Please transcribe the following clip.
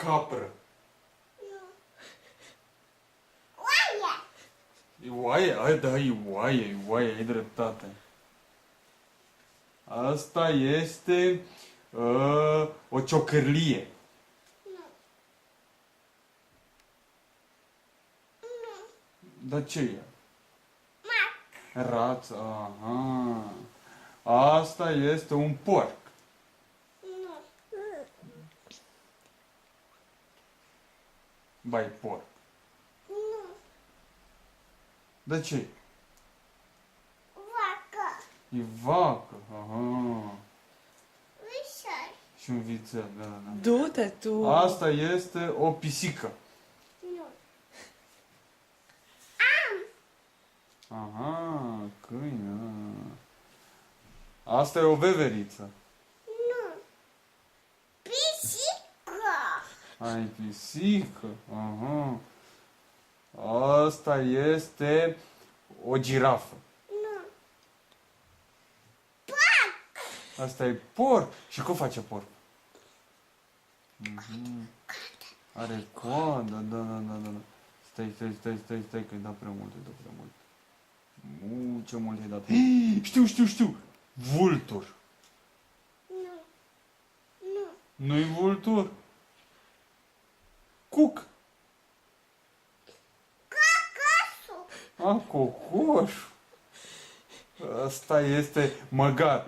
Capră. Oaie. E oaie? Hai, da, e oaie, ai dreptate. Asta este o ciocârlie. Nu. Dar ce e? Mac. Rață, aha. Asta este un porc. Nu. Bai, porc. Nu. Dar ce e? Vacă. E vacă, aha. Vișor. Și un vițel, da, da. Du-te tu. Asta este o pisică. Nu. Aha, câine. Asta e o veveriță. Nu. Pisică. Ai pisică. Aha. Asta este o girafă. Nu. Pac. Asta e porc. Și cum face porc? Mhm. Are coadă, da. Stai, că-i dat prea mult, Ce mult i-ai dat. Știu. Vultur. Nu. Nu. Nu-i vultur? Cuc. Cacasul. Cocoș. Asta este măgar.